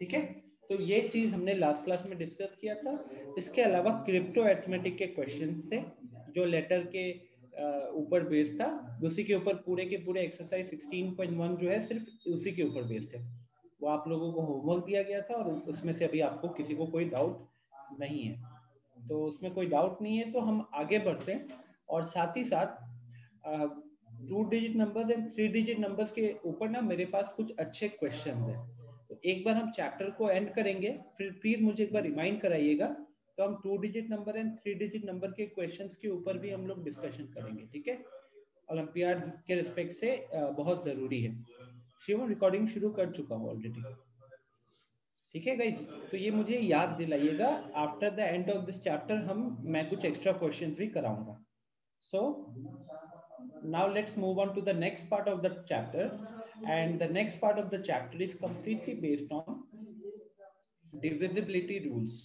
ठीक है, तो ये चीज हमने लास्ट क्लास में डिस्कस किया था। इसके अलावा क्रिप्टो अरिथमेटिक के क्वेश्चंस थे जो लेटर के ऊपर बेस्ड था, उसी के ऊपर पूरे के पूरे एक्सरसाइज 16.1 जो है सिर्फ उसी के ऊपर बेस्ड है। वो आप लोगों को होमवर्क दिया गया था और उसमें से अभी आपको किसी को कोई डाउट नहीं है, तो उसमें कोई डाउट नहीं है, तो हम आगे बढ़ते हैं। और साथ ही साथ 2 digit numbers and 3 digit numbers के ऊपर ना मेरे पास कुछ अच्छे क्वेश्चन हैं। तो एक बार हम चैप्टर को एंड करेंगे, फिर प्लीज मुझे एक बार रिमाइंड कराइएगा, तो हम 2 digit number and 3 digit number के क्वेश्चंस के ऊपर भी हम लोग डिस्कशन करेंगे। ठीक है, ओलंपियाड के रिस्पेक्ट से बहुत जरूरी है। शिवम रिकॉर्डिंग शुरू कर चुका हूँ ऑलरेडी। ठीक है गाइस, तो ये मुझे याद दिलाइएगा, after the end of this chapter मैं कुछ एक्स्ट्रा क्वेश्चंस भी कराऊंगा। सो now let's move on to the next part of the chapter, and the next part of the chapter is completely based on divisibility rules.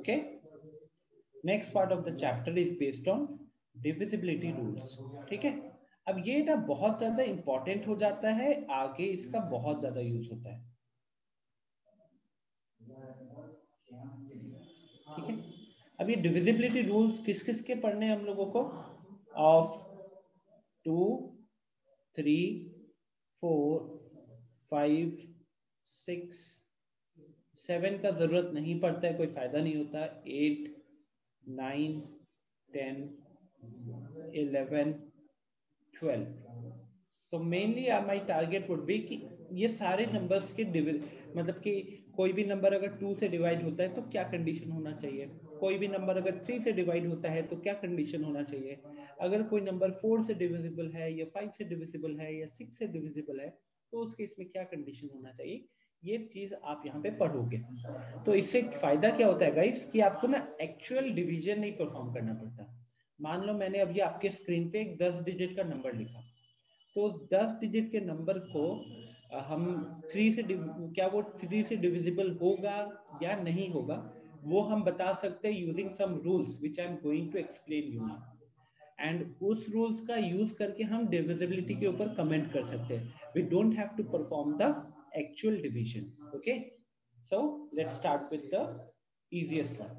Okay, next part of the chapter is based on divisibility rules. ठीक है, अब ये ना बहुत ज्यादा important हो जाता है, आगे इसका बहुत ज्यादा यूज होता है। ठीक है, अब ये डिविजिबिलिटी रूल्स किस किस के पढ़ने हम लोगों को, ऑफ 2, 3, 4, 5, 6, 7 का जरूरत नहीं पड़ता है, कोई फायदा नहीं होता। 8, 9, 10, 11, 12। तो mainly my target would be कि ये सारे नंबर्स के मतलब कि कोई भी नंबर अगर 2 से डिवाइड होता है तो क्या कंडीशन होना चाहिए, कोई भी नंबर अगर 3 से डिवाइड होता है तो क्या कंडीशन होना चाहिए, अगर कोई नंबर 4 से डिविजिबल है या 5 से डिविजिबल है या 6 से डिविजिबल है तो उस केस में क्या कंडीशन होना चाहिए, ये चीज आप यहाँ पे पढ़ोगे। तो इससे फायदा क्या होता है गाइस कि आपको ना एक्चुअल डिवीजन नहीं परफॉर्म करना पड़ता। मान लो मैंने अभी आपके स्क्रीन पे एक 10 डिजिट का नंबर लिखा, तो 10 डिजिट के नंबर को हम 3 से क्या वो 3 से डिविजिबल होगा या नहीं होगा, वो हम बता सकते हैं using some rules which I am going to explain you now. And उस रूल्स का यूज करके हम डिविजिबिलिटी के ऊपर कमेंट कर सकते हैं। We don't have to perform the actual division. Okay, so let's start with the easiest one.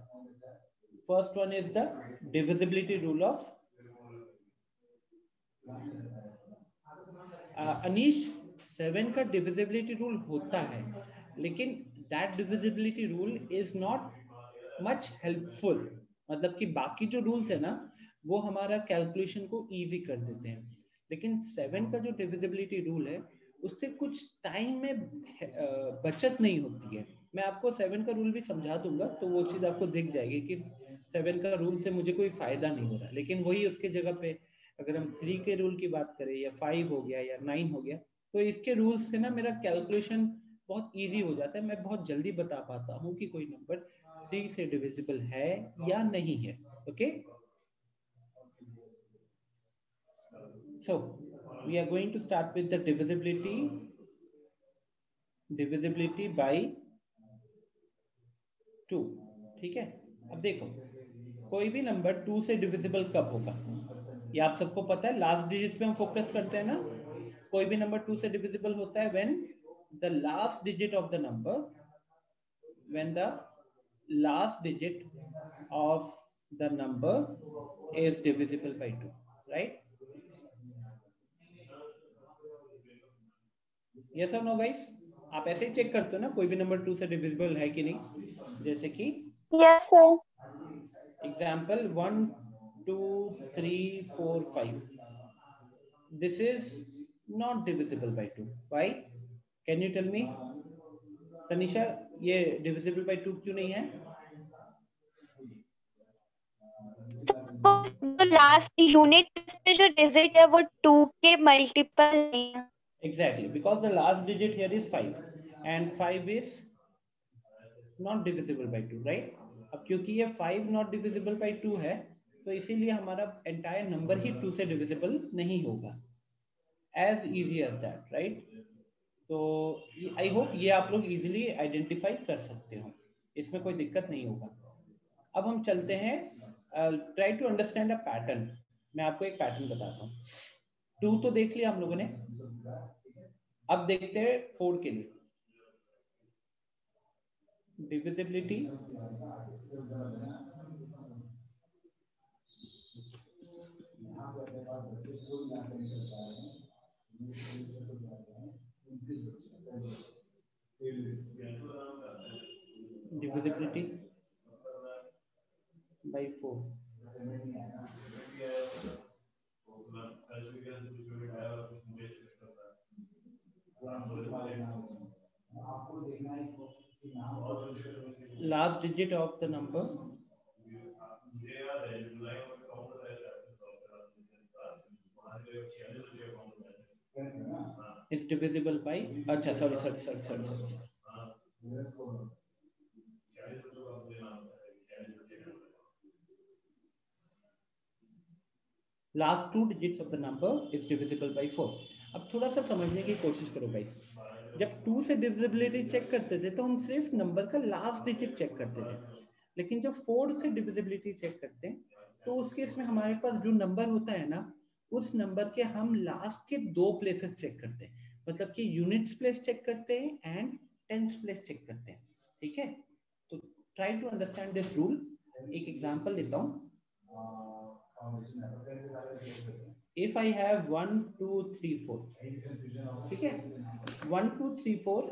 First one is the divisibility rule of अनीश। 7 का डिविजिबिलिटी रूल होता है, लेकिन that divisibility rule is not much helpful. मतलब कि बाकी जो rules है ना वो हमारा कैलकुलेशन को इजी कर देते हैं, लेकिन 7 का जो डिविजिबिलिटी रूल है उससे कुछ टाइम में बचत नहीं होती है। मैं आपको 7 का रूल भी समझा दूंगा तो वो चीज आपको दिख जाएगी कि 7 का रूल से मुझे कोई फायदा नहीं हो रहा, लेकिन वही उसके जगह पे अगर हम 3 के रूल की बात करें या 5 हो गया या 9 हो गया, तो इसके रूल्स से ना मेरा कैलकुलेशन बहुत इजी हो जाता है। मैं बहुत जल्दी बता पाता हूँ कि कोई नंबर 3 से डिविजिबल है या नहीं है। Okay, so we are going to start with the divisibility by 2। ठीक है, अब देखो कोई भी नंबर 2 से डिविजिबल कब होगा, ये आप सबको पता है। लास्ट डिजिट पे हम फोकस करते हैं ना, कोई भी नंबर 2 से डिविजिबल होता है when the last digit of the number, when the last digit of the number is divisible by 2, right? Yes or no guys? आप ऐसे ही चेक करते हो ना कोई भी नंबर 2 से डिविजिबल है कि नहीं, जैसे कि yes sir, example 1, 2, 3, 4, 5, this is not divisible by 2. Why? Can you tell me? Tanisha, ये डिविजिबल बाय 2 क्यों नहीं है? तो लास्ट यूनिट पे जो डिजिट है वो 2 के मल्टीपल नहीं है। Exactly, because the last digit here is 5 and 5 is not divisible by 2, right? अब क्योंकि ये 5 not divisible by 2 है तो इसीलिए हमारा एंटायर नंबर ही 2 से डिविजिबल नहीं होगा। as easy as that, right? तो आई होप ये आप लोग इजीली आइडेंटिफाई कर सकते हो, इसमें कोई दिक्कत नहीं होगा। अब हम चलते हैं, try to understand a pattern. मैं आपको एक पैटर्न बताता हूँ। 2 तो देख लिया हम लोगों ने, अब देखते हैं 4 के लिए। divisibility by 4. Last digit of the number is divisible by, अच्छा sorry. Last two digits of the number is divisible by 4. अब थोड़ा सा समझने की कोशिश करो गाइस. जब 2 से डिविजिबिलिटी चेक करते थे तो हम सिर्फ नंबर का लास्ट डिजिट चेक करते थे, लेकिन जब 4 से डिविजिबिलिटी चेक करते हैं तो उस केस में हमारे पास जो नंबर होता है ना, उस नंबर के हम लास्ट के 2 प्लेसेस चेक करते हैं, मतलब कि यूनिट्स प्लेस चेक करते हैं एंड टेंस प्लेस चेक करते हैं. ठीक है, तो try to understand this rule. एक एग्जांपल लेता हूं. If I have 1 2 3 4, ठीक है, 1 2 3 4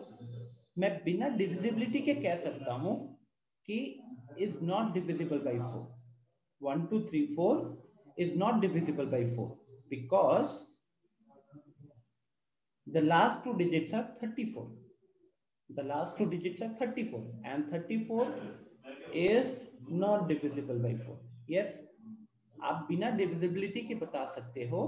मैं बिना डिविजिबिलिटी के कह सकता हूं कि is not divisible by 4. 1 2 3 4 is not divisible by 4 because the last two digits are 34. The last two digits are 34 and 34 is not divisible by 4. Yes, आप बिना डिविजिबिलिटी के बता सकते हो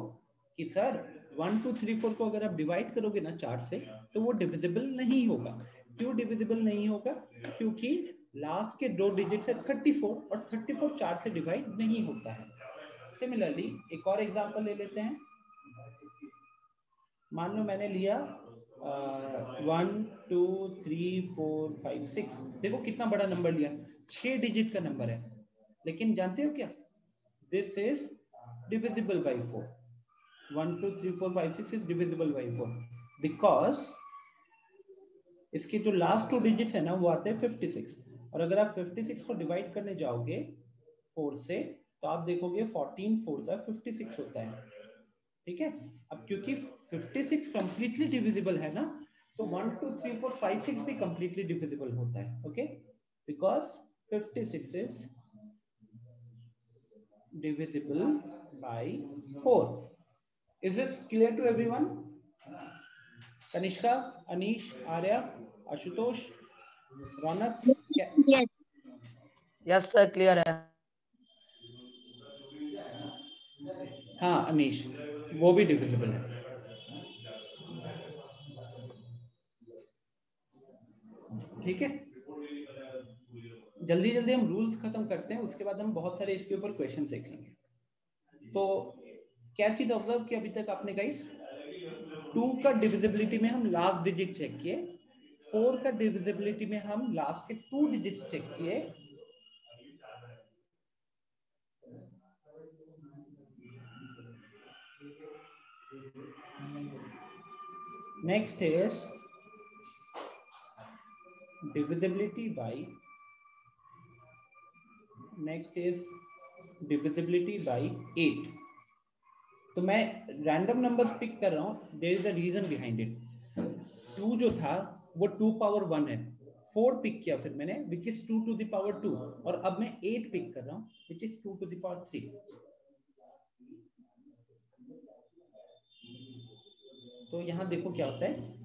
कि सर 1 2 3 4 को अगर आप डिवाइड करोगे ना 4 से तो वो डिविजिबल नहीं होगा. क्यों डिविजिबल नहीं होगा? क्योंकि लास्ट के 2 डिजिट है 34 और 34 4 से डिवाइड नहीं होता है. सिमिलरली एक और एग्जांपल ले लेते हैं. मान लो मैंने लिया 1 2 3 4 5 6. देखो कितना बड़ा नंबर लिया, 6 डिजिट का नंबर है, लेकिन जानते हो क्या, this is divisible by 4. 1 2 3 4 5 6 is divisible by 4 because इसके जो लास्ट 2 डिजिट्स है ना वो आते हैं 56, और अगर आप 56 को डिवाइड करने जाओगे 4 से तो आप देखोगे 14 4 का 56 होता है. ठीक है, अब क्योंकि 56 कंप्लीटली डिविजिबल है ना, तो 1 2 3 4 5 6 भी कंप्लीटली डिविजिबल होता है. Okay, because 56 is divisible by 4. Is this clear to everyone? Kanishka, Anish, Arya, Ashutosh, Ronak? Yes. Yes sir clear है. हाँ अनीश, वो भी डिविजिबल है. ठीक है, जल्दी जल्दी हम रूल्स खत्म करते हैं, उसके बाद हम बहुत सारे इसके ऊपर क्वेश्चन देखेंगे. तो क्या चीज ऑब्जर्व की अभी तक आपने गाइस? 2 का डिविजिबिलिटी में हम लास्ट डिजिट चेक किए, 4 का डिविजिबिलिटी में हम लास्ट के 2 डिजिट्स चेक किए. Next is divisibility by, next is divisibility by 8. तो मैं रैंडम नंबर्स पिक कर रहा हूं, there is a reason behind it. 2 जो था वो 2 पावर 1 है, 4 पिक किया फिर मैंने which is 2 to the power 2, और अब मैं 8 पिक कर रहा हूं which is 2 to the power 3. तो यहां देखो क्या होता है.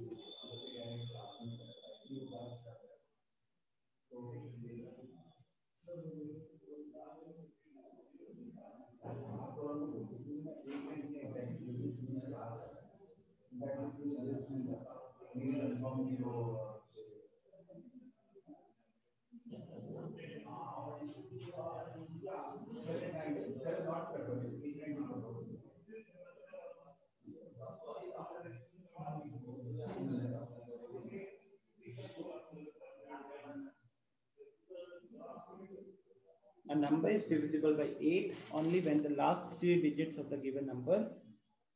A number is divisible by 8 only when the last 3 digits of the given number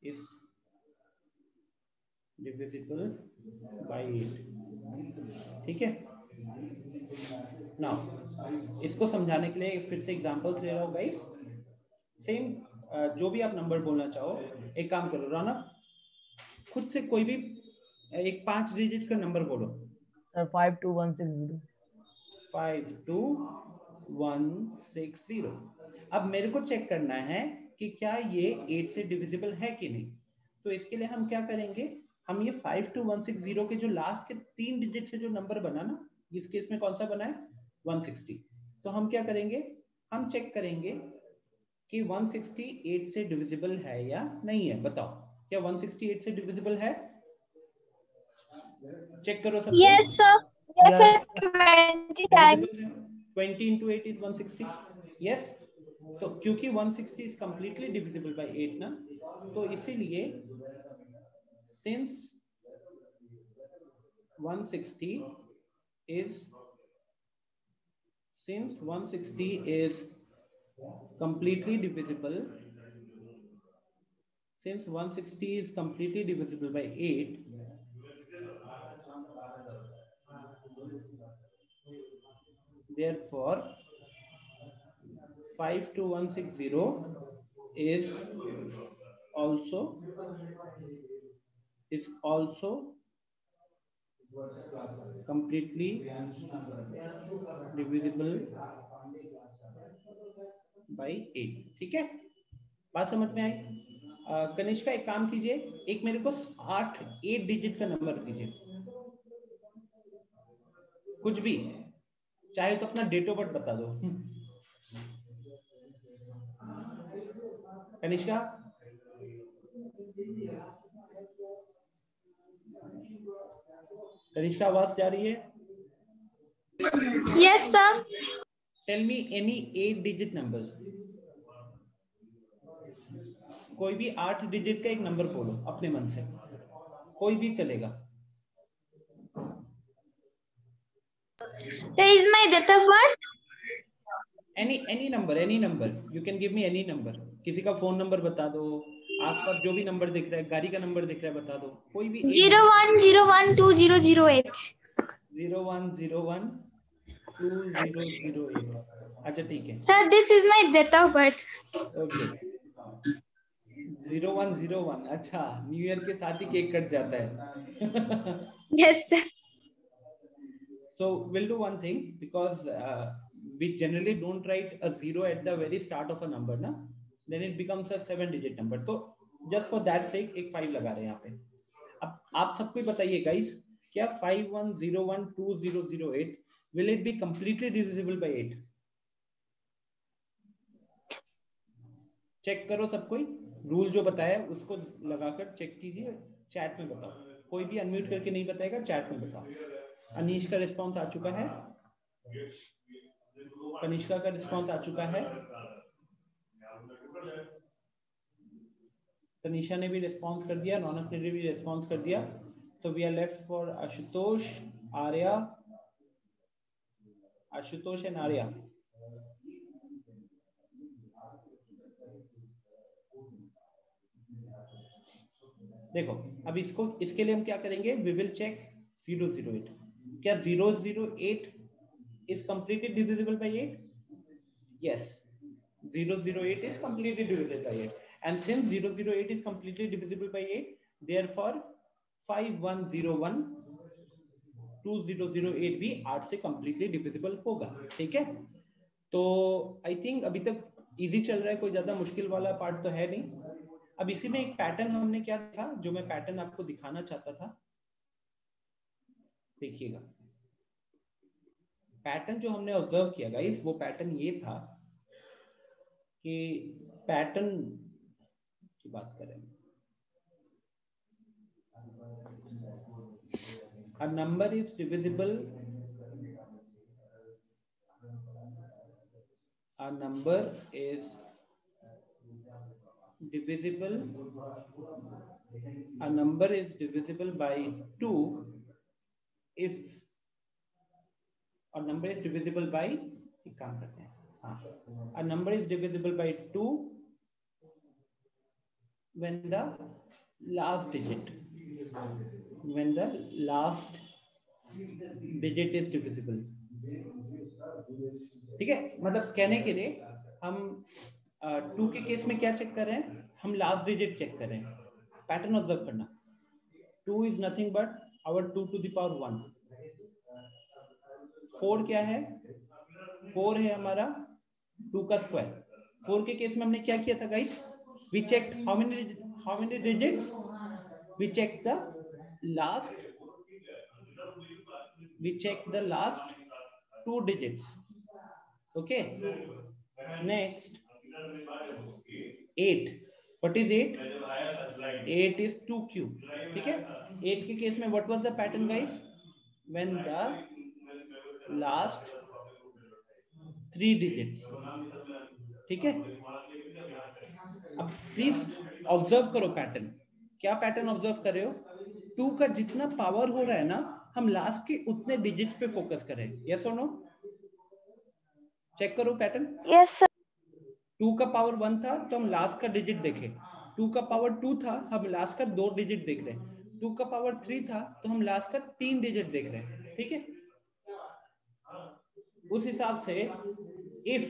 is divisible by 8. ठीक है, नाउ इसको समझाने के लिए फिर से एग्जांपल्स ले रहा हूँ गाइस। सेम जो भी आप नंबर बोलना चाहो, एक काम करो रौनक, खुद से कोई भी एक 5 डिजिट का नंबर बोलो। सर 52160। 52160। अब मेरे को चेक करना है कि क्या ये 8 से डिविजिबल है कि नहीं। तो इसके लिए हम क्या करेंगे, हम ये 52160 के जो लास्ट के 3 डिजिट से जो नंबर बना ना, इस केस में कौन सा बना है 160। तो हम क्या करेंगे, हम चेक करेंगे कि 168 से डिविजिबल है या नहीं है। बताओ क्या 168 से डिविजिबल है? चेक करो सब कोई। Yes, sir. Yes, sir. 20 times. 20 into 8 is 160. Yes. तो क्योंकि 160 is completely divisible by 8 ना, तो इसीलिए since 160 is completely divisible, since 160 is completely divisible by 8, therefore 52160 is also completely divisible by 8। ठीक है, बात समझ में आई? कनिष्का एक काम कीजिए, एक मेरे को 8 डिजिट का नंबर दीजिए, कुछ भी, चाहे तो अपना डेट ऑफ बर्थ बता दो। कनिष्का, कनिष्का आवाज जा रही है? Yes, sir. Tell me any 8 digit numbers. कोई भी 8 डिजिट का एक नंबर बोलो अपने मन से, कोई भी चलेगा। There is my date of birth. any number you can give me any number। किसी का फोन नंबर बता दो, आसपास जो भी नंबर दिख रहा है, गाड़ी का नंबर दिख रहा है बता दो, कोई भी 01012008। 01012008। अच्छा ठीक है, Sir, this is my date of birth. Okay 0101। अच्छा, न्यू ईयर के साथ ही केक कट जाता है। Yes, sir. So we'll do one thing, because we generally don't write a zero at the very start of a number ना, then it becomes a 7 digit number। तो just for that sake एक 5 लगा रहे हैं यहाँ पे। अब आप सबको बताइए गाइस, क्या 51012008 will it be completely divisible by 8? Check करो सब कोई, रूल जो बताया उसको लगाकर चेक कीजिए, चैट में बताओ। कोई भी अनम्यूट करके नहीं बताएगा, चैट में बताओ। अनीश का रिस्पॉन्स आ चुका है, कनिष्का का रिस्पॉन्स आ चुका है, तनिषा ने भी रिस्पॉन्स कर दिया, रौनक ने भी रिस्पॉन्स कर दिया। So we are left for Ashutosh, Arya, Ashutosh and Arya। देखो अब इसको, इसके लिए हम क्या करेंगे, we will check 008। क्या 008 is completely divisible by 8? Yes, 008 is completely divisible by 8, and since 008 is completely divisible by 8, therefore 51012008 भी 8 से completely divisible होगा। ठीक है, तो आई थिंक अभी तक इजी चल रहा है, कोई ज्यादा मुश्किल वाला पार्ट तो है नहीं। अब इसी में एक पैटर्न हमने क्या देखा, जो मैं पैटर्न आपको दिखाना चाहता था, देखिएगा। पैटर्न जो हमने ऑब्जर्व किया गाइस, वो पैटर्न ये था कि पैटर्न की बात करें, a number is divisible, a number is divisible, a number is divisible by 2 if a number is divisible by, एक काम करते हैं, हाँ, a number is divisible by 2 when the last digit is divisible। ठीक है, मतलब कहने के लिए हम 2 के केस में क्या चेक कर रहे हैं, हम लास्ट डिजिट चेक कर रहे हैं। पैटर्न ऑब्जर्व करना, 2 is nothing but our 2 to the power 1। 4 क्या है, 4 है हमारा 2 का स्क्वायर। 4 के केस में हमने क्या किया था guys, we checked how many digits, we check the last, we check the last 2 digits। okay, next 8, what is 8? 8 is 2 cube। ठीक है, 8 के केस में what was the pattern guys, when the last 3 digits। ठीक है, अब please observe करो pattern. क्या pattern observe कर रहे हो, 2 का जितना पावर हो रहा है ना, हम लास्ट के उतने डिजिट्स पे फोकस करें। यस और नो, चेक करो पैटर्न। Yes sir. 2 का पावर 1 था तो हम लास्ट का डिजिट देखे, 2 का पावर 2 था हम लास्ट का 2 डिजिट देख रहे हैं, 2 का पावर 3 था तो हम लास्ट का 3 डिजिट देख रहे हैं। ठीक है, उस हिसाब से इफ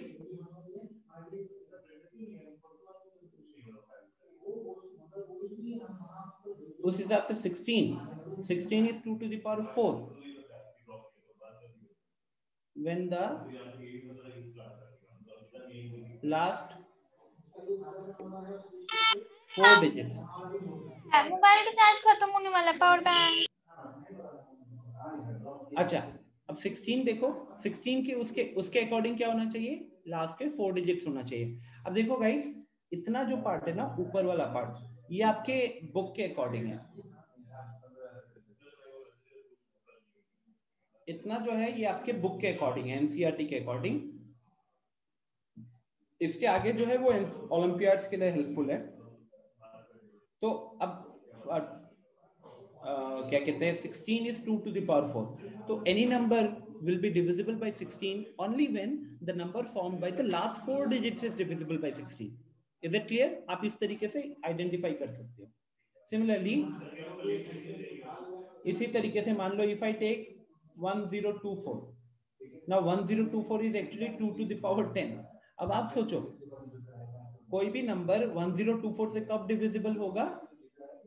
उस हिसाब से 16 is 2 to the power 4 when the last 4 digits। Mobile का चार्ज खत्म होने वाला, पावर बैंक। अच्छा, अब 16 देखो, 16 के उसके अकॉर्डिंग क्या होना चाहिए, लास्ट के 4 डिजिट्स होना चाहिए। अब देखो गाइस, इतना जो पार्ट है ना, ऊपर वाला पार्ट, ये आपके बुक के अकॉर्डिंग है। इतना जो है ये आपके बुक के अकॉर्डिंग है, एनसीईआरटी के अकॉर्डिंग। इसके आगे जो है वो ओलंपियाड्स के लिए हेल्पफुल है। तो अब क्या कहते हैं, 16 is 2 to the power 4, तो any number will be divisible by 16 only when the number formed by the last 4 digits is divisible by 16। is it clear? आप इस तरीके से आइडेंटिफाई कर सकते हो। सिमिलरली इसी तरीके से मान लो if I take 1024, now 1024 is actually 2 to the power 10। अब आप सोचो कोई भी नंबर 1024 से कब डिविजिबल होगा,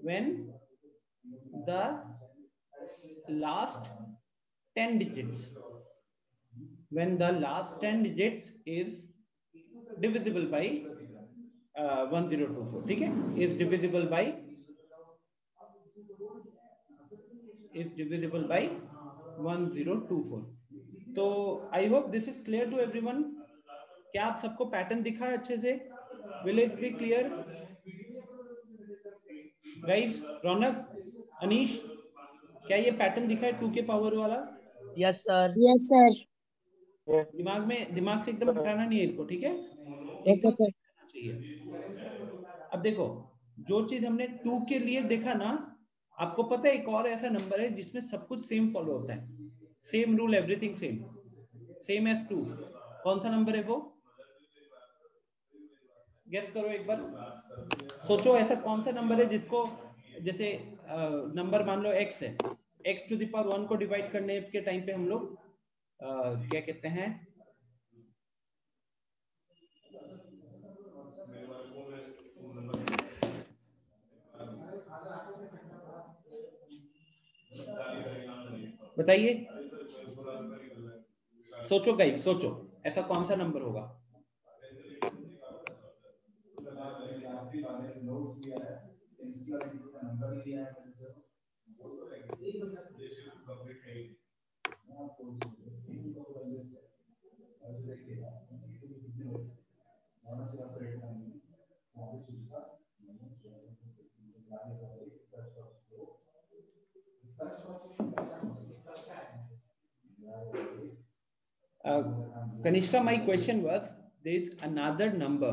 when the last 10 digits, when the last 10 digits is divisible by 1024। ठीक है, is divisible by 1024। तो I hope this is clear to everyone. क्या आप सबको पैटर्न दिखा है अच्छे से? Will it be clear guys? Raunak, Anish, क्या ये पैटर्न दिखा है 2 के पावर वाला? Yes sir. Yes sir. दिमाग से एकदम हटाना नहीं है इसको, ठीक है? Okay sir. चाहिए। अब देखो, जो चीज हमने 2 के लिए देखा ना, आपको पता है एक और ऐसा नंबर है जिसमें सब कुछ सेम फॉलो होता है, same rule, everything same as 2। कौन सा नंबर है वो? गेस करो एक बार, सोचो ऐसा कौन सा नंबर है जिसको, जैसे नंबर मान लो x है, x टू द पावर 1 को डिवाइड करने के टाइम पे हम लोग क्या कहते हैं, बताइए, सोचो गाइस, सोचो ऐसा कौन सा नंबर होगा? Kanishka, my question was, there is another number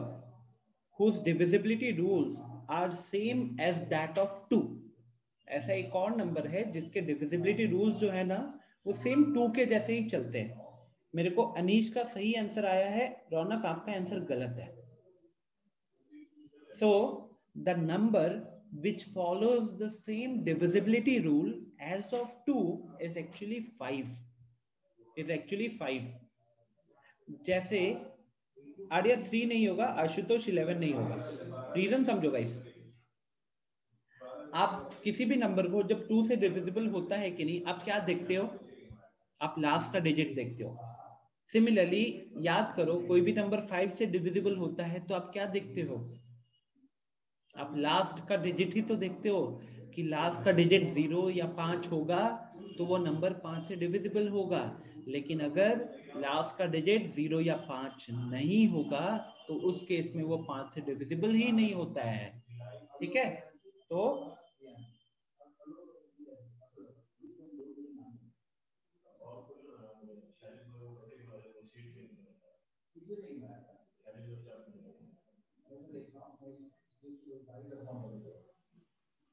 whose divisibility rules are same as that of 2। ऐसा एक और नंबर है जिसके डिविजिबिलिटी रूल्स जो है ना, वो सेम 2 के जैसे ही चलते हैं। मेरे को अनीश का सही आंसर आया है, रौनक आपका आंसर गलत है। So the number which follows the same divisibility rule as of 2 is actually 5। Is actually 5। जैसे आर्या 3 नहीं होगा, आशुतोष 11 नहीं होगा। रीजन समझो गाइस, आप किसी भी नंबर को जब 2 से डिविजिबल होता है कि नहीं, आप क्या देखते हो? आप लास्ट का डिजिट देखते हो। सिमिलरली याद करो, कोई भी नंबर 5 से डिविजिबल होता है तो आप क्या देखते हो? आप लास्ट का डिजिट ही तो देखते हो कि लास्ट का डिजिट 0 या 5 होगा तो वो नंबर 5 से डिविजिबल होगा। लेकिन अगर लास्ट का डिजिट 0 या 5 नहीं होगा तो उस केस में वो 5 से डिविजिबल ही नहीं होता है। ठीक है, तो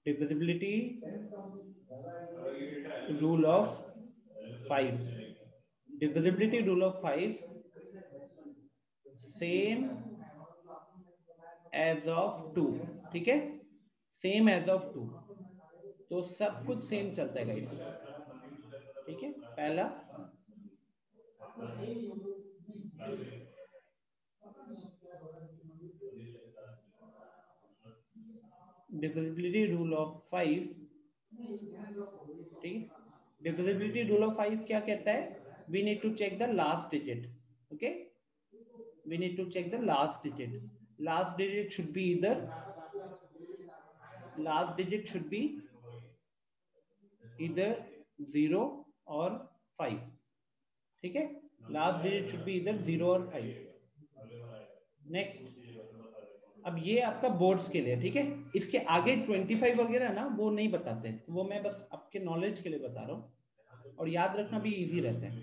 divisibility rule of 5, divisibility rule of 5 same as of 2। ठीक है, सेम एज ऑफ 2, तो सब कुछ सेम चलता है गाइस। ठीक है, पहला divisibility rule of 5, ठीक, divisibility rule of 5 क्या कहता है? we need to check the last digit। okay, we need to check the last digit। last digit should be either, last digit should be either 0 or 5। ठीक है, last digit should B इधर 0 और 5। Next, अब ये आपका boards के लिए। ठीक है, इसके आगे 25 वगैरह ना वो नहीं बताते, वो मैं बस आपके नॉलेज के लिए बता रहा हूँ, और याद रखना भी इजी रहता है।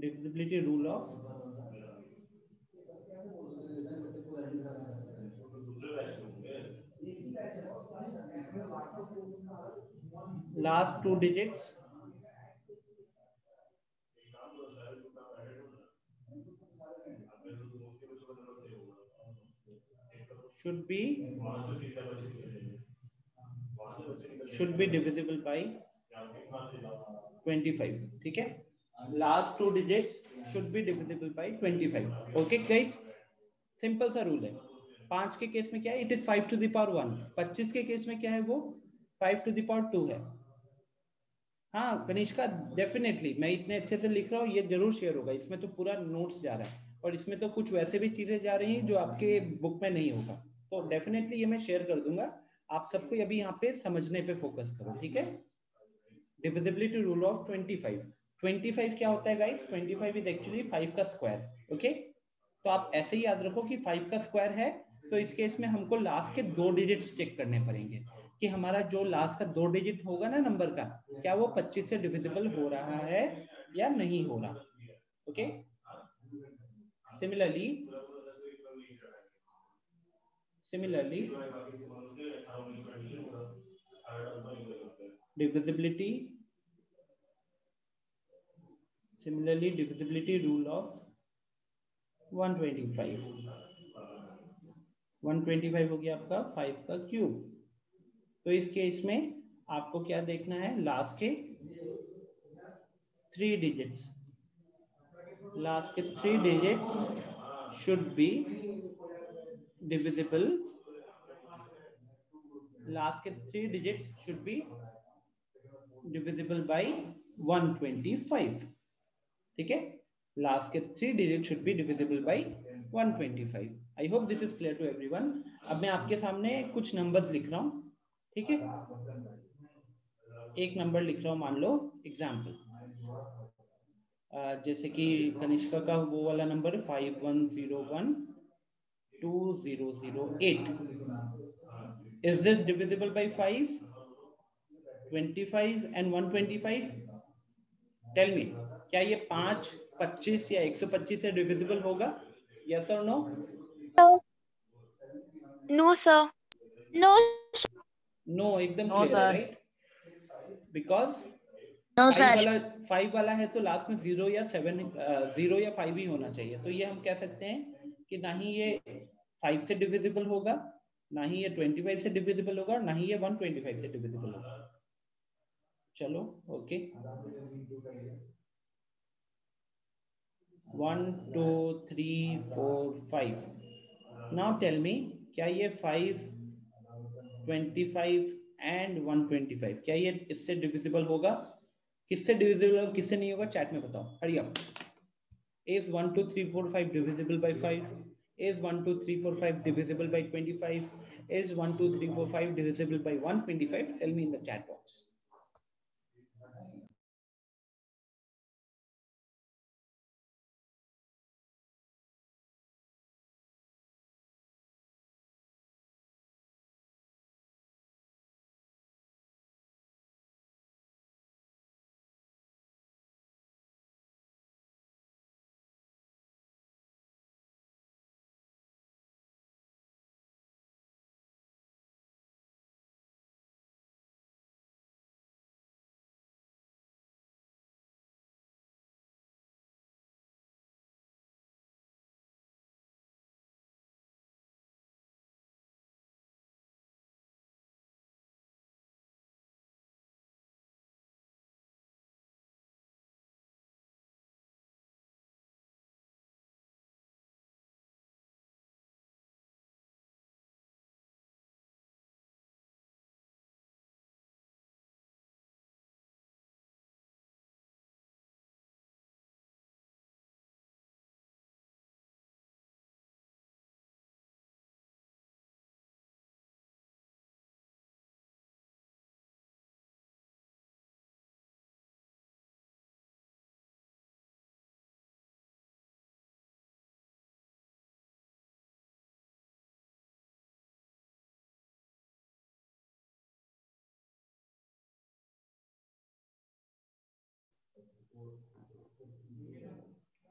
Divisibility rule of last 2 digits should be divisible by 25। ठीक है, last 2 digits should be divisible by 25। Okay guys, simple सा रूल है। 5 के केस में क्या है? It is 5 to the power 1। 25 के केस में क्या है? वो 5 to the power 2 है। हाँ कनिष्का, डेफिनेटली मैं इतने अच्छे से लिख रहा हूँ, ये जरूर शेयर होगा। इसमें तो पूरा नोट्स जा रहा है, और इसमें तो कुछ वैसे भी चीजें जा रही हैं जो आपके बुक में नहीं होगा, तो डेफिनेटली ये मैं शेयर कर दूंगा। आप सबको अभी यहाँ पे समझने पे फोकस करो। ठीक है, डिविजिबिलिटी रूल ऑफ 25। 25 क्या होता है गाइस? 25 इज एक्चुअली 5 का स्क्वायर। ओके, तो आप ऐसे ही याद रखो कि 5 का स्क्वायर है, तो इस केस में हमको लास्ट के 2 डिजिट्स चेक करने पड़ेंगे कि हमारा जो लास्ट का 2 डिजिट होगा ना नंबर का, क्या वो 25 से डिविजिबल हो रहा है या नहीं हो रहा। Okay, similarly divisibility rule of 125। 125 हो गया आपका 5 का क्यूब। तो इस केस में आपको क्या देखना है? लास्ट के 3 डिजिट्स, लास्ट के 3 digits should be divisible, last के 3 digits should be divisible by 125। ठीक है, लास्ट के 3 digit should be divisible by 125। I hope this is clear to everyone. अब मैं आपके सामने कुछ नंबर्स लिख रहा हूं। ठीक है, एक नंबर लिख रहा हूं, मान लो एग्जाम्पल, जैसे कि कनिष्का का वो वाला नंबर है 51012008। Is this divisible by 5, 25 and 125? Tell me, क्या ये 5, 25 या 125 से डिविजिबल होगा? यस और no? No sir. No no, एकदम No, क्लियर है, sir. राइट? बिकॉज नो 5 वाला है तो लास्ट में 0 या 7, 0 या 5 ही होना चाहिए। तो ये हम कह सकते हैं कि ना ही ये 5 से डिविजिबल होगा ना ही ये 25 से डिविजिबल होगा, ना ही ये 125 से डिविजिबल होगा। चलो ओके, 1 2 3 4 5। नाउ टेल मी, क्या ये 5 25 एंड 125 क्या ये इससे डिविजिबल होगा? किससे डिविजिबल होगा, किससे नहीं होगा, चैट में बताओ, hurry up. Is 1 2 3 4 5 divisible by 5? Is 1 2 3 4 5 divisible by 25? Is 1 2 3 4 5 divisible by 125? Tell me in the chat box.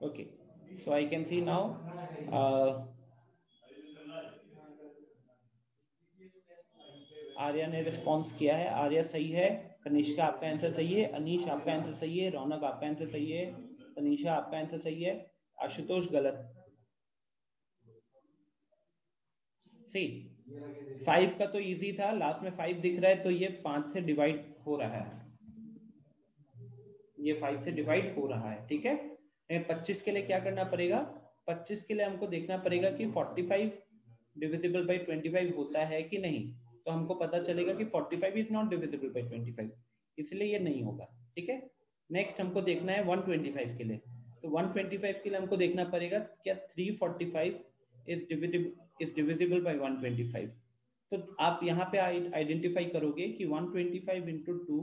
Okay, so I can see now. Arya ने रिस्पॉन्स किया है, आर्या सही है, कनिष्का आपका आंसर सही है, अनीश आपका आंसर सही है, रौनक आपका आंसर सही है, तनीषा आपका आंसर सही है, आशुतोष गलत। सी 5 का तो इजी था, लास्ट में 5 दिख रहा है तो ये 5 से डिवाइड हो रहा है, ये 5 से डिवाइड हो रहा है, ठीक है। 25 के लिए क्या करना पड़ेगा? 25 के लिए हमको देखना पड़ेगा कि 45 डिविजिबल बाय 25 होता है कि नहीं, तो हमको पता चलेगा कि 45 इज नॉट डिविजिबल बाय 25, इसलिए ये नहीं होगा, ठीक है। नेक्स्ट हमको देखना है 125 के लिए, तो 125 के लिए हमको देखना पड़ेगा क्या 345 इज डिविजिबल बाय 125। तो आप यहाँ पे आइडेंटिफाई करोगे कि 125 into 2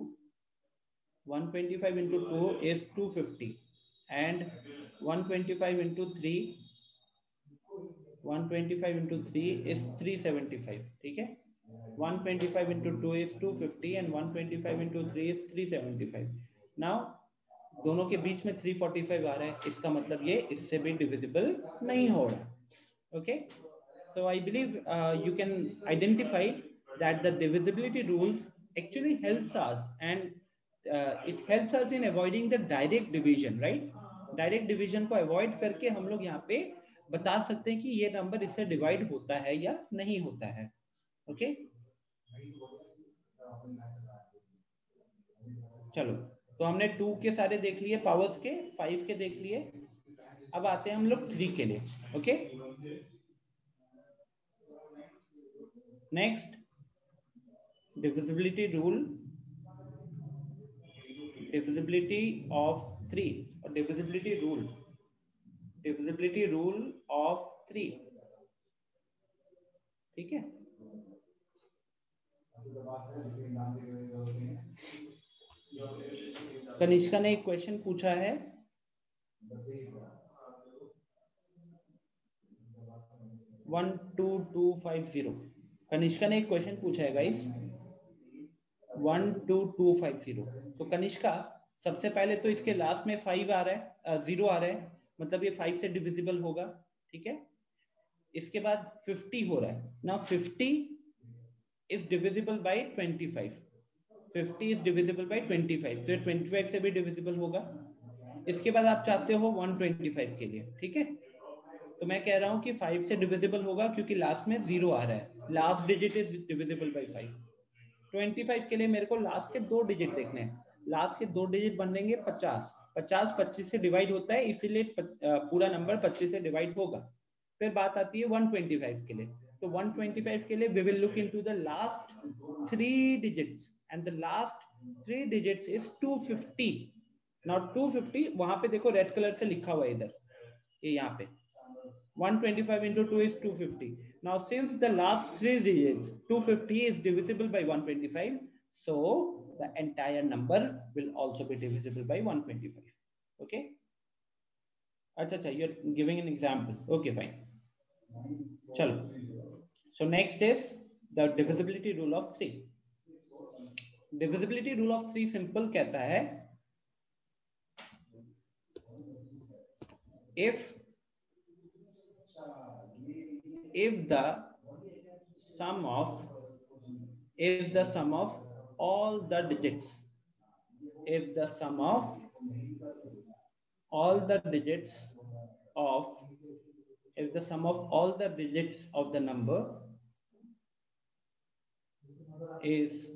125 into 2 is 250 and 125 into 3 125 into 3 is 375, ठीक है। 125 into 2 is 250 and 125 into 3 is 375। now दोनों के बीच में 345 आ रहा है, इसका मतलब ये इससे भी डिविजिबल नहीं हो रहा, okay। so I believe you can identify that the divisibility rules actually helps us and it helps us in avoiding the direct division, right? Direct division को अवॉइड करके हम लोग यहाँ पे बता सकते हैं कि ये नंबर इससे डिवाइड होता है या नहीं होता है, ओके। चलो, तो हमने 2 के सारे देख लिए, पावर्स के 5 के देख लिए, अब आते हैं हम लोग 3 के लिए, okay. Next divisibility rule, divisibility of 3 or divisibility rule of 3, ठीक है। कनिष्का ने एक क्वेश्चन पूछा है, 12250। कनिष्का ने एक क्वेश्चन पूछा है गाइस, 12250। तो कनिष्का सबसे पहले तो इसके लास्ट में 5 आ रहा है, 0 आ रहा है, मतलब ये 5 से डिविजिबल होगा, ठीक है। इसके बाद 50 हो रहा है ना, 50 is divisible bye 25, 50 is divisible bye 25, तो ये 25 से भी डिविजिबल होगा। इसके बाद आप चाहते हो 125 के लिए, ठीक है। तो मैं कह रहा हूं कि 5 से डिविजिबल होगा क्योंकि लास्ट में 0 आ रहा है, last digit is divisible by 5। 25 के लिए मेरे को लास्ट के 2 डिजिट देखने हैं। लास्ट के 2 डिजिट बनेंगे 50। 50 25 से डिवाइड होता है, इसीलिए पूरा नंबर 25 से डिवाइड होगा। फिर बात आती है 125 के लिए। तो 125 के लिए we will look into the last 3 digits and the last 3 digits is 250। Now 250 वहां पे देखो रेड कलर से लिखा हुआ है इधर, ये यहाँ पे 125 into 2 is 250. Now since the last 3 digits 250 is divisible by 125, so the entire number will also be divisible by 125. Okay, अच्छा, you're giving an example. Okay, fine. चलो, so next is the divisibility rule of 3. Divisibility rule of 3 simple कहता है, if the sum of all the digits, if the sum of all the digits of the number is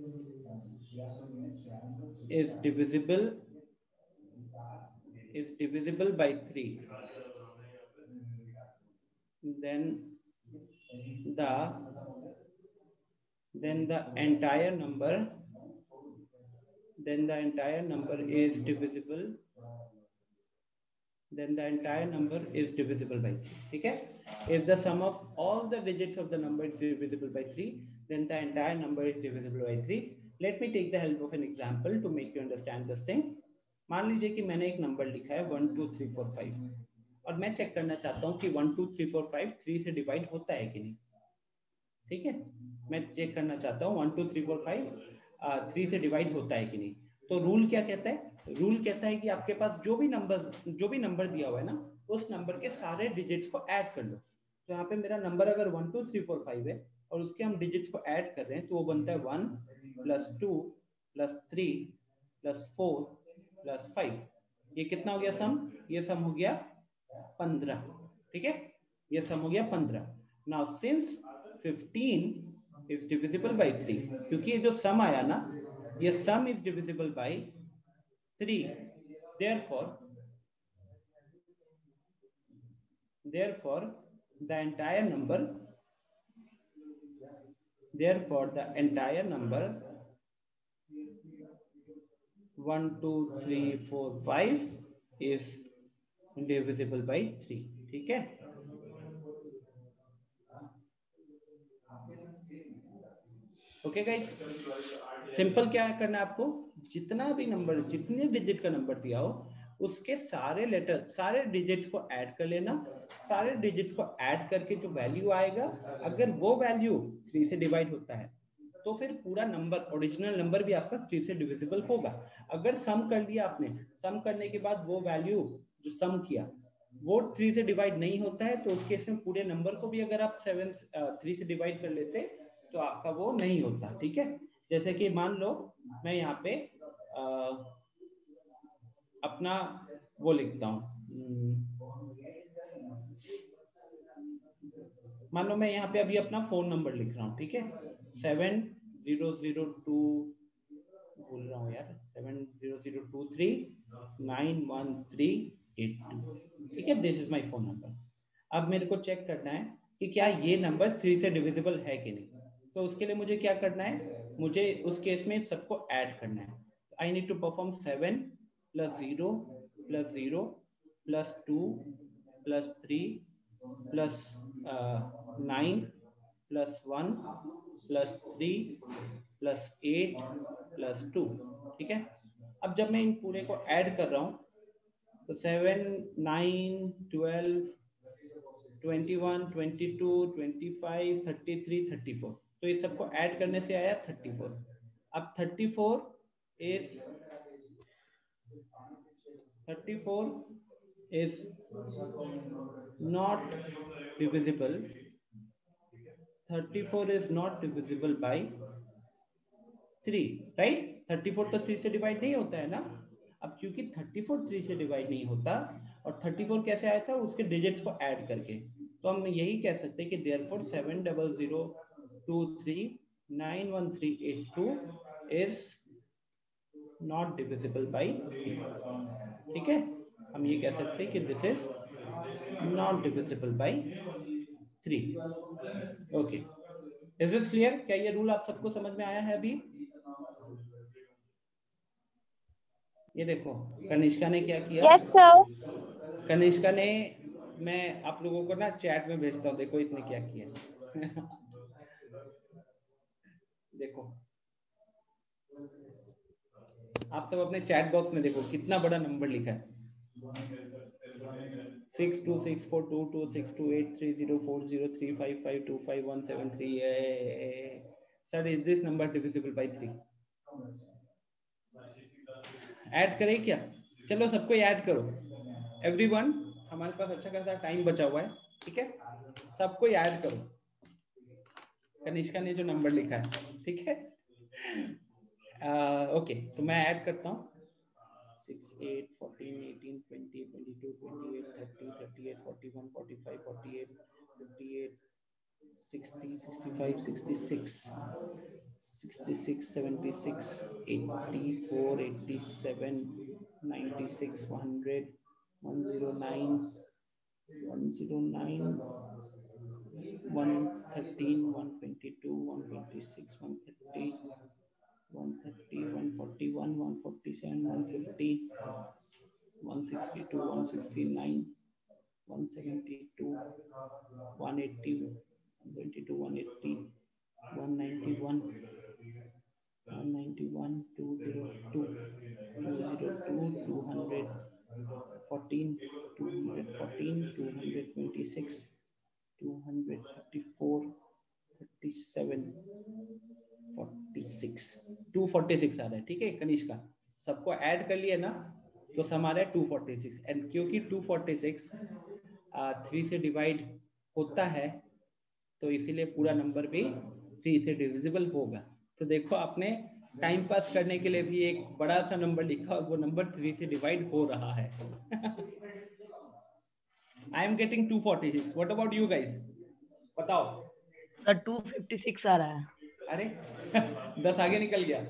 divisible by 3, then the entire number is divisible by 3. ठीक है, if the sum of all the digits of the number is divisible by 3, then the entire number is divisible by 3. Let me take the help of an example to make you understand this thing. मान लीजिए कि मैंने एक number लिखा है 1 2 3 4 5 और मैं check करना चाहता हूँ कि 1 2 3 4 5 3 से डिवाइड होता है कि नहीं। ठीक है, मैं चेक करना चाहता हूँ 1 2 3 4 5 3 से डिवाइड होता है कि नहीं। तो रूल क्या कहता है? रूल कहता है कि आपके पास जो भी नंबर दिया हुआ है ना, उस नंबर के सारे डिजिट्स को ऐड कर लो। तो यहाँ पे मेरा नंबर अगर 1 2 3 4 5 है और उसके हम डिजिट्स को ऐड कर रहे हैं, तो वो बनता है 1 + 2 + 3 + 4 + 5। ये कितना हो गया सम? ये सम हो गया 15। ठीक है, ये सम हो गया 15। Now since 15 is divisible by 3, क्योंकि ये जो सम आया ना, ये सम is divisible by 3, therefore the entire number 1 2 3 4 5 is divisible by 3। ठीक है, ओके गाइस, सिंपल क्या करना है आपको, जितना भी नंबर, जितने डिजिट का नंबर दिया हो, उसके सारे लेटर, सारे डिजिट्स को ऐड कर लेना। सारे डिजिट्स को ऐड करके जो वैल्यू आएगा, अगर वो वैल्यू 3 से डिवाइड होता है, तो फिर पूरा नंबर, ओरिजिनल नंबर भी आपका 3 से डिविजिबल होगा। अगर सम कर लिया आपने, सम करने के बाद वो वैल्यू जो सम किया वो 3 से डिवाइड नहीं होता है, तो उस केस में पूरे नंबर को भी अगर आप 3 से डिवाइड कर लेते तो आपका वो नहीं होता। ठीक है, जैसे कि मान लो मैं यहाँ पे अपना वो लिखता हूँ, मान लो मैं यहाँ पे अभी अपना फोन नंबर लिख रहा हूँ। ठीक है, 7002, भूल रहा हूँ यार, 7002391382। ठीक है, this is my phone number. अब मेरे को चेक करना है कि क्या ये नंबर 3 से डिविजिबल है कि नहीं। तो उसके लिए मुझे क्या करना है, मुझे उस केस में सबको ऐड करना है। I need to perform 7 + 0 + 0 + 2 + 3 + 9 + 1 + 3 + 8 + 2। ठीक है, अब जब मैं इन पूरे को ऐड कर रहा हूँ, तो 7 9 12 21 22 25 33 34, तो इस सबको ऐड करने से आया 34। अब 34 is not divisible. 34 is not divisible by 3, right? 34 तो 3 से डिवाइड नहीं होता है ना। अब क्योंकि 34 3 से डिवाइड नहीं होता, और 34 कैसे आया था, उसके डिजिट्स को ऐड करके, तो हम यही कह सकते हैं कि therefore 700 91382 is not divisible by 3. ठीक है, हम ये कह सकते हैं कि this is not divisible by 3. Okay, is this clear? क्या ये रूल आप सबको समझ में आया है अभी? ये देखो कनिष्का ने क्या किया. Yes, sir. कनिष्का ने, मैं आप लोगों को ना चैट में भेजता हूँ, देखो इसने क्या किया. देखो आप सब अपने चैट बॉक्स में देखो कितना बड़ा नंबर लिखा है. 6264223628304035525173. Sir, is this number divisible by 3? Add करें क्या? चलो सबको ऐड करो. एवरीवन, हमारे पास अच्छा खासा टाइम बचा हुआ है, ठीक है, सबको ऐड करो कनिष्का ने जो नंबर लिखा है, ठीक है. ओके, तो मैं ऐड करता हूँ. 6, 8, 14, 18, 20, 22, 28, 30, 38, 41, 45, 48, 58, 60, 65, 66, 66, 76, 84, 87, 96, 100, 109, 109, 113, 122, 126, 130, 130, 141, 147, 150, 162, 169, 172, 180, 122, 180, 191, 191, 202, 202, 214, 214, 226, 234, 37, 46, 246 आ रहा है, ठीक है कनिष्का. सबको ऐड कर लिया ना, तो सम आ रहा है 246. एंड क्योंकि 246 3 से डिवाइड होता है, तो इसीलिए पूरा नंबर भी 3 से डिविजिबल होगा. तो देखो आपने टाइम पास करने के लिए भी एक बड़ा सा नंबर लिखा और वो नंबर 3 से डिवाइड हो रहा है. I am getting 246. What about you guys? बताओ. सर 256 आ रहा है. अरे 10 आगे निकल गया.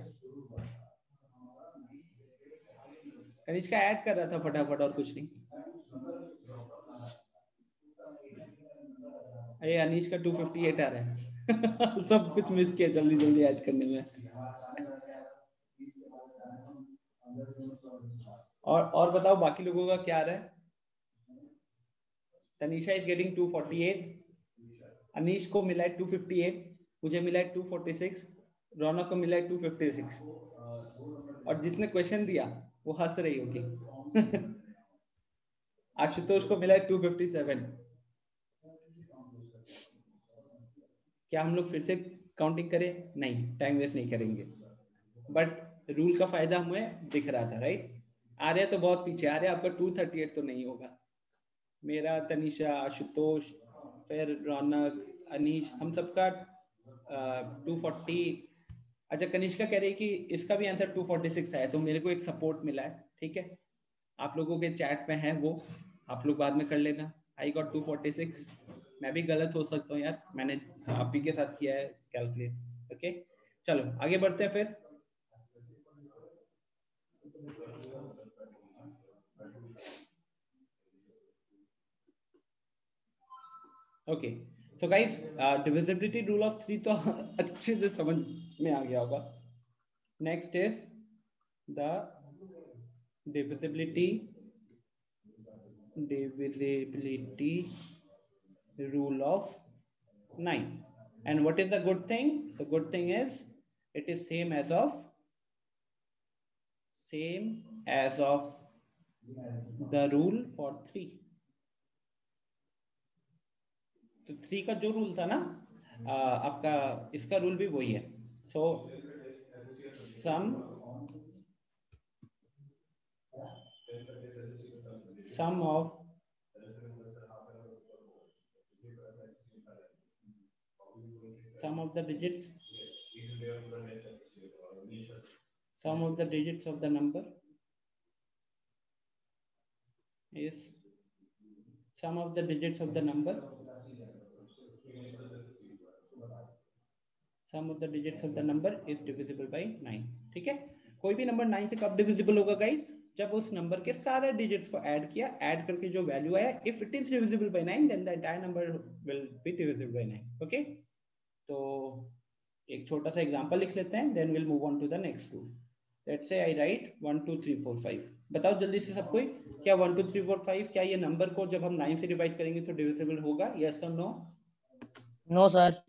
कनिष्का ऐड कर रहा था फटाफट और कुछ नहीं. अरे अनीश का 258 आ रहा है. सब कुछ मिस किया जल्दी जल्दी ऐड करने में. और बताओ बाकी लोगों का क्या आ रहा है? Tanisha is getting 248. अनीश को मिला है 258, मुझे मिला है 246, रौनक को मिला है 256, और जिसने क्वेश्चन दिया वो हंस रही होगी. आशुतोष को मिला है 257. क्या हम लोग फिर से काउंटिंग करें? नहीं, टाइम वेस्ट नहीं करेंगे. बट रूल का फायदा हमें दिख रहा था, राइट? आर्य तो बहुत पीछे आ रहे, आपका 238 तो नहीं होगा. मेरा, तनिषा, आशुतोष, फिर रौनक, अनीश, हम सबका 240. अच्छा, कनिष्का कह रही है कि इसका भी आंसर 246 है, तो मेरे को एक सपोर्ट मिला है, ठीक है. आप लोगों के चैट में है वो, आप लोग बाद में कर लेना. I got 246. मैं भी गलत हो सकता हूँ यार, मैंने आप ही के साथ किया है कैलकुलेट. ओके, चलो आगे बढ़ते हैं फिर. Okay, so guys, divisibility rule of 3 तो अच्छे से समझ में आ गया होगा. Next is the divisibility rule of 9. And what is the good thing? The good thing is it is same as of the rule for 3. तो 3 का जो रूल था ना, आपका इसका रूल भी वही है. सो sum of the digits of the number is sum of the digits of the number sum of the digits of the number is divisible by 9। ठीक है, कोई भी नंबर 9 से कब डिविजिबल होगा गाइस? जब उस नंबर के सारे डिजिट्स को ऐड किया, ऐड करके जो वैल्यू आया, if it is divisible by 9 then the entire number will be divisible by 9। ओके, तो एक छोटा सा एग्जांपल लिख लेते हैं, then will move on to the next rule. Let's say I right 1 2 3 4 5। बताओ जल्दी से सब कोई, क्या 1 2 3 4 5 क्या ये नंबर को जब हम 9 से डिवाइड करेंगे तो डिविजिबल होगा? यस और no? No sir.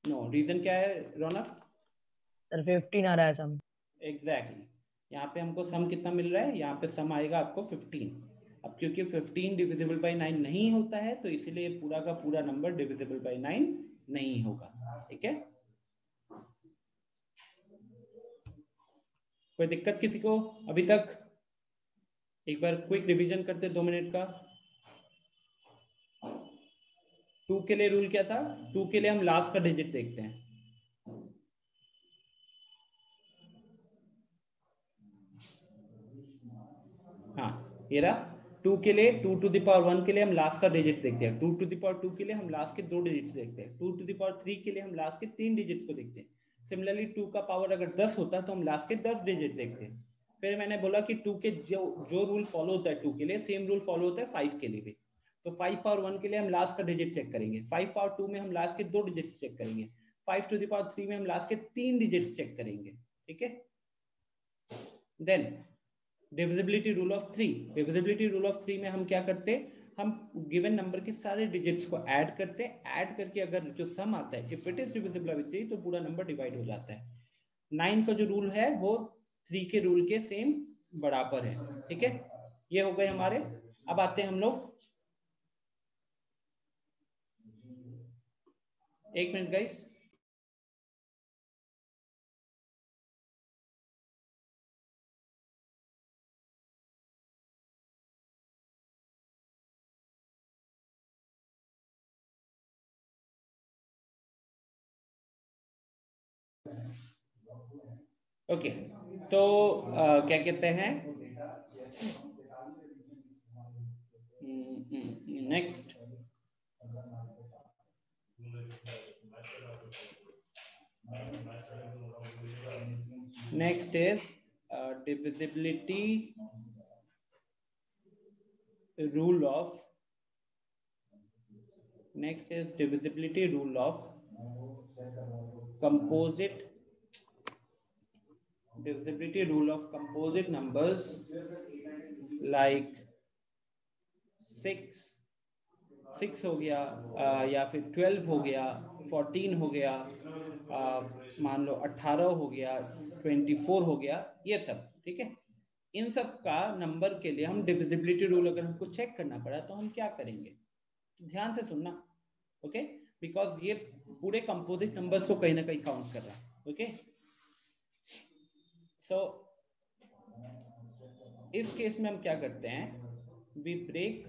No. Reason क्या है रौनक? सर 15 आ रहा है सम। एग्जैक्टली, यहाँ पे हमको सम कितना मिल रहा है? यहाँ पे सम आएगा आपको 15। अब क्योंकि 15 डिविजिबल बाय 9 नहीं होता है तो इसीलिए पूरा का पूरा नंबर डिविजिबल बाय 9 नहीं होगा। ठीक है, कोई दिक्कत किसी को अभी तक? एक बार क्विक रिवीजन करते 2 मिनट का। 2 के लिए रूल क्या था? 2 के लिए हम लास्ट का डिजिट देखते हैं। हाँ, ये रहा 2 के लिए, 2 टू द पावर 1 के लिए हम लास्ट का डिजिट देखते हैं। 2 टू द पावर 2 के लिए हम लास्ट के 2 डिजिट्स देखते हैं। 2 टू द पावर 3 के लिए हम लास्ट के 3 डिजिट्स को देखते हैं। सिमिलरली 2 का पावर अगर 10 होता तो हम लास्ट के 10 डिजिट देखते हैं। फिर मैंने बोला कि 2 के जो रूल फॉलो होता है 2 के लिए, सेम रूल फॉलो होता है 5 के लिए भी। तो 5 पावर 1 के लिए हम लास्ट का डिजिट चेक करेंगे, 5 पावर 2 में हम लास्ट के 2 डिजिट्स चेक करेंगे, 5 टू द पावर 3 में हम लास्ट के 3 डिजिट्स चेक करेंगे। ठीक है, then divisibility rule of 3। Divisibility rule of 3 में हम क्या करते हैं? हम गिवन नंबर के सारे डिजिट्स को ऐड करते हैं, ऐड करके अगर जो सम आता है if it is divisible bye 3 तो पूरा नंबर डिवाइड हो जाता है। 9 का जो रूल है वो 3 के रूल के सेम बराबर है। ठीक है, ये हो गए हमारे। अब आते हैं हम लोग, एक मिनट गाइस, ओके। तो क्या कहते हैं, next next is divisibility rule of composite numbers like 6 हो गया, या फिर 12 हो गया, 14 हो गया, मान लो 18 हो गया, 24 हो गया, ये सब। ठीक है, इन सब का नंबर के लिए हम डिविजिबिलिटी रूल अगर हमको चेक करना पड़ा तो हम क्या करेंगे? तो ध्यान से सुनना, ओके, बिकॉज ये पूरे कंपोजिट नंबर्स को कहीं ना कहीं काउंट कर रहा है। ओके, सो इस केस में हम क्या करते हैं? वी ब्रेक,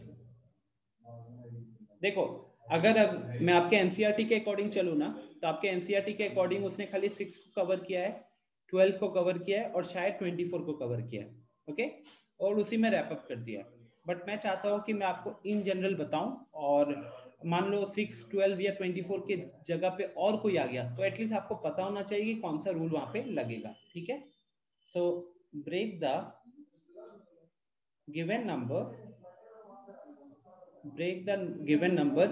देखो अगर मैं आपके एनसीईआरटी के अकॉर्डिंग चलूं ना, तो आपके एनसीईआरटी के अकॉर्डिंग उसने खाली 6 को कवर किया है, 12 को कवर किया है और शायद 24 को कवर किया है। ओके, और उसी में रैप अप कर दिया। बट मैं चाहता हूं कि मैं आपको इन जनरल बताऊं, और मान लो 6, 12 या 24 के जगह पे और कोई आ गया तो एटलीस्ट आपको पता होना चाहिए कि कौन सा रूल वहां पे लगेगा। ठीक है, so break the given number, break the given number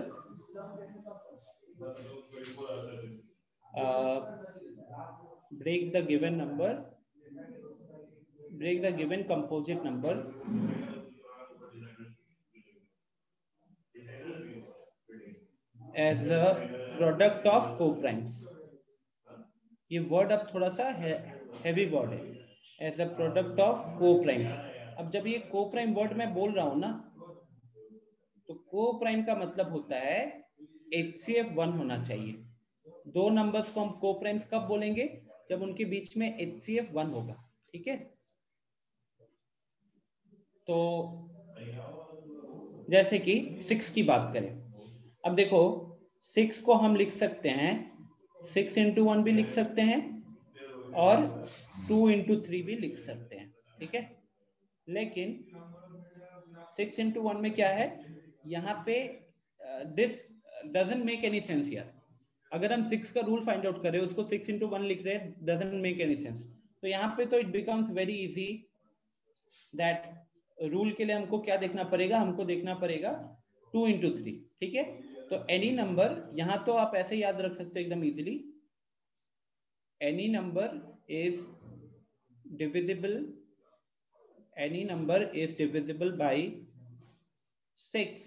break the given composite number as a product of co-primes। ये वर्ड अब थोड़ा सा हैवी वर्ड है, एज अ प्रोडक्ट ऑफ को-प्राइम्स। अब जब ये को-प्राइम वर्ड मैं बोल रहा हूं ना, तो को-प्राइम का मतलब होता है HCF 1 होना चाहिए। दो नंबर्स को हम को-प्राइम्स कब बोलेंगे? जब उनके बीच में HCF 1 होगा। ठीक है, तो जैसे कि 6 की बात करें, अब देखो 6 को हम लिख सकते हैं 6 into 1 भी लिख सकते हैं और 2 into 3 भी लिख सकते हैं। ठीक है, लेकिन 6 into 1 में क्या है, यहाँ पे this doesn't make any sense यार। अगर हम 6 का रूल फाइंड आउट करें, उसको 6 into 1 लिख रहे हैं, डजंट मेक एनी सेंस। तो यहाँ पे तो it becomes very easy that rule के लिए हमको क्या देखना पड़ेगा, हमको देखना पड़ेगा 2 into 3, ठीक है। तो एनी नंबर, यहाँ तो आप ऐसे याद रख सकते हो एकदम easily, any number is divisible, any number is divisible by 6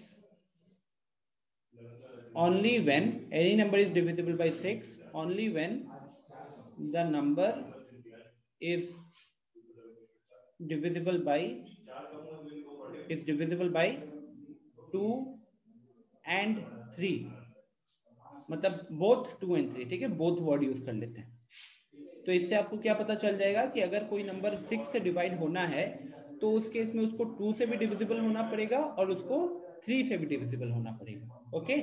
only when, any number is divisible by 6 only when the number is divisible by 2 and 3, मतलब both 2 and 3, ठीक है, both वर्ड यूज कर लेते हैं। तो इससे आपको क्या पता चल जाएगा कि अगर कोई नंबर 6 से डिवाइड होना है तो उस केस में उसको 2 से भी डिविजिबल होना पड़ेगा और उसको 3 से भी डिविजिबल होना पड़ेगा। ओके,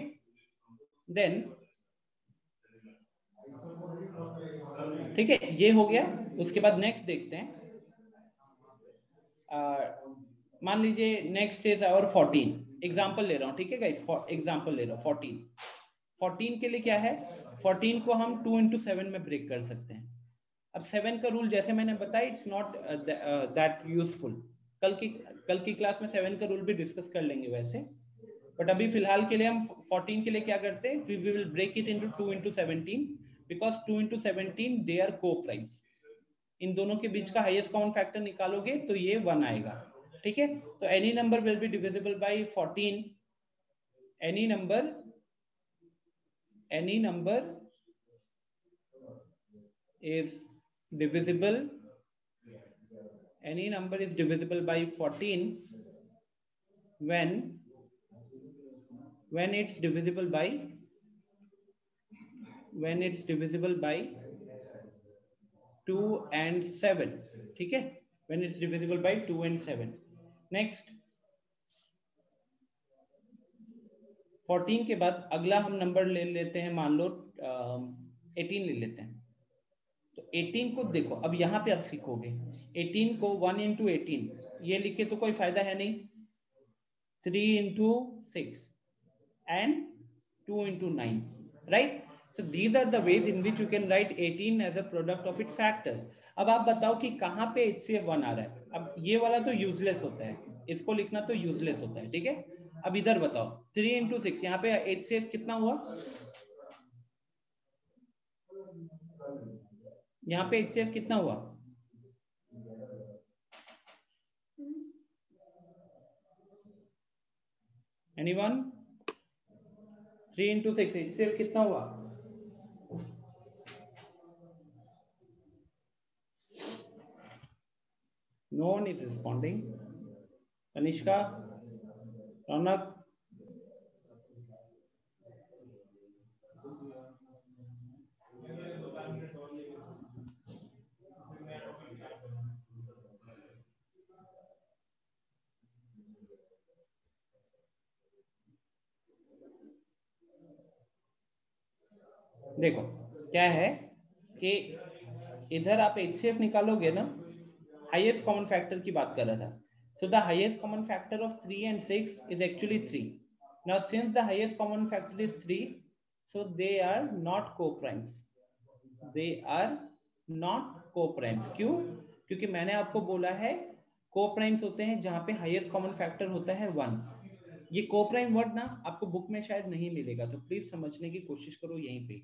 देन ठीक है, ये हो गया। उसके बाद नेक्स्ट देखते हैं, मान लीजिए नेक्स्ट इज आवर 14, एग्जांपल ले रहा हूं, ठीक है गाइस, एग्जांपल ले रहा हूं 14 के लिए क्या है, 14 को हम 2 into 7 में ब्रेक कर सकते हैं। अब 7 का रूल जैसे मैंने बताया, इट्स नॉट दैट यूजफुल। कल की क्लास में 7 का रूल भी डिस्कस कर लेंगे वैसे, बट अभी फिलहाल के लिए हम 14 के लिए क्या करते हैं, we will break it into 2 into 17 because 2 into 17 they are coprimes. इन दोनों के बीच का हाईएस्ट कॉमन फैक्टर निकालोगे तो ये 1 आएगा, ठीक है। तो any number will be divisible bye 14, any number is divisible, any number is divisible by 14 when it's divisible by 2 and 7, ठीक है, when it's divisible by 2 and 7। Next 14 के बाद अगला हम नंबर ले लेते हैं, मान लो 18 ले लेते हैं। तो 18 को देखो, अब यहाँ पे आप सीखोगे 18 को 1 into 18 ये लिख के तो कोई फायदा है नहीं, 3 into 6 and 2 into 9, right? So these are the ways in which you can write 18 as a product of its factors। अब आप बताओ कि कहाँ पे HCF 1 आ रहा है। अब ये वाला तो यूजलेस होता है, इसको लिखना तो यूजलेस होता है, ठीक है। अब इधर बताओ 3 into 6, यहाँ पे HCF कितना हुआ, यहाँ पे HCF कितना हुआ, एनीवन? 3 into 6 HCF कितना हुआ, no one is responding। Tanishka, रौनक, देखो क्या है कि इधर आप HCF निकालोगे ना, हाईएस्ट कॉमन फैक्टर की बात कर रहा था। So the highest common factor of 3 and 6 is actually 3। Now since the highest common factor is 3, so they are not co-primes, क्यों? क्योंकि मैंने आपको बोला है को-प्राइम्स होते हैं जहां पे हाईएस्ट कॉमन फैक्टर होता है 1। ये को-प्राइम वर्ड ना आपको बुक में शायद नहीं मिलेगा, तो प्लीज समझने की कोशिश करो यहीं पे,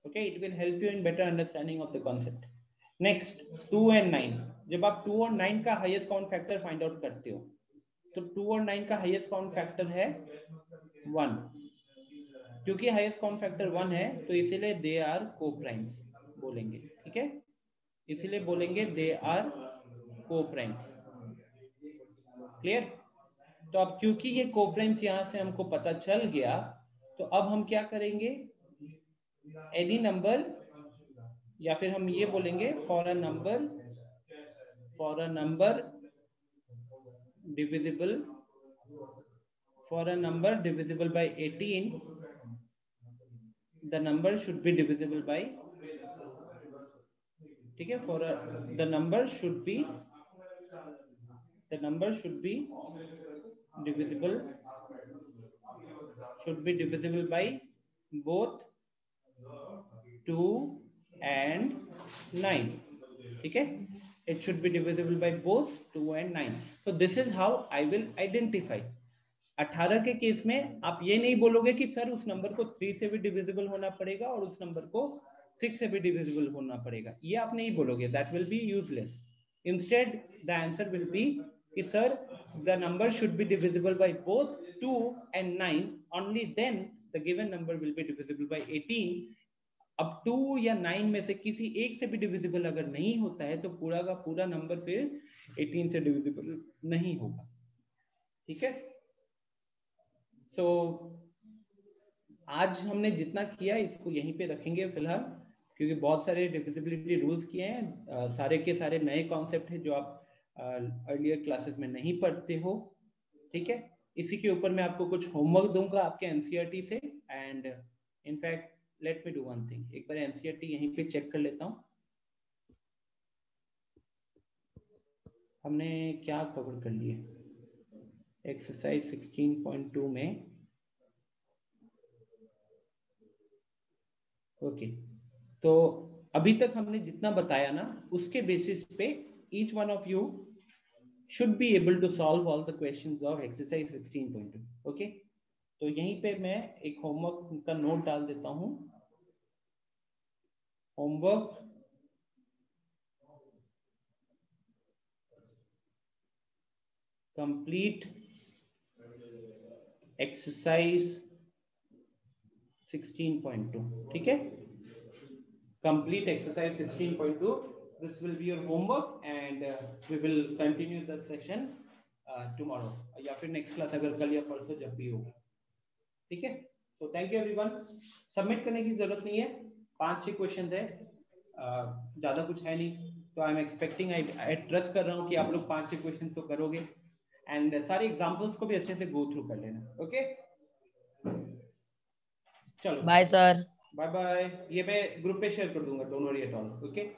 okay? It will help you in better understanding of the concept। next 2 and 9, जब आप 2 और 9 का highest common factor find out करते हो तो 2 और 9 का हाईएस्ट कॉमन फैक्टर है 1। क्योंकि हाईएस्ट कॉमन फैक्टर 1 है तो इसीलिए दे आर को-प्राइम्स बोलेंगे, ठीक है, इसीलिए बोलेंगे दे आर को-प्राइम्स। क्लियर? तो अब क्योंकि ये को-प्राइम्स यहां से हमको पता चल गया, तो अब हम क्या करेंगे, एनी नंबर, या फिर हम ये बोलेंगे for a number divisible by 18 the number should be divisible by, ठीक है, the number should be divisible by both 2 and 9. ठीक है, it should be divisible by both 2 and 9. So this is how I will identify. 18 के case में आप ये नहीं बोलोगे कि सर उस नंबर को 3 से भी डिविजिबल होना पड़ेगा और उस नंबर को 6 से भी डिविजिबल होना पड़ेगा, ये आप नहीं बोलोगे, that will be useless. Instead the answer will be कि sir the number should be divisible by both 2 and 9, only then the given number will be divisible by 18. अब 2 या 9 में से किसी एक से भी डिविजिबल अगर नहीं होता है तो पूरा का पूरा नंबर फिर 18 से डिविजिबल नहीं होगा. ठीक है, सो आज हमने जितना किया इसको यहीं पे रखेंगे फिलहाल, क्योंकि बहुत सारे डिविजिबिलिटी रूल्स किए हैं, सारे के सारे नए कॉन्सेप्ट हैं जो आप अर्लियर क्लासेस में नहीं पढ़ते हो. ठीक है, इसी के ऊपर मैं आपको कुछ होमवर्क दूंगा आपके एनसीईआरटी से. And in fact let me do one thing, एक बार एनसीईआरटी यहीं पे चेक कर लेता हूँ हमने क्या कवर कर लिए. एक्सरसाइज 16.2 में ओके, तो अभी तक हमने जितना बताया ना उसके बेसिस पे each one of you should be able to solve all the questions of exercise 16.2. Okay, तो यहीं पे मैं एक होमवर्क का नोट डाल देता हूं. Homework complete exercise 16.2. ठीक है, complete exercise 16.2. this will be your homework and we will continue the session tomorrow या फिर नेक्स्ट क्लास अगर कल या परसों जब भी होगी. ठीक है, तो थैंक यू एवरीवन. सबमिट करने की जरूरत नहीं है, 5-6 क्वेश्चन है, ज्यादा कुछ है नहीं. तो I am expecting, I trust कर रहा हूँ कि आप लोग 5-6 क्वेश्चन तो करोगे एंड सारे एग्जांपल्स को भी अच्छे से गो थ्रू कर लेना. ओके, चलो बाय सर. Bye bye. ये मैं ग्रुप पे शेयर कर दूंगा, don't worry at all. Okay.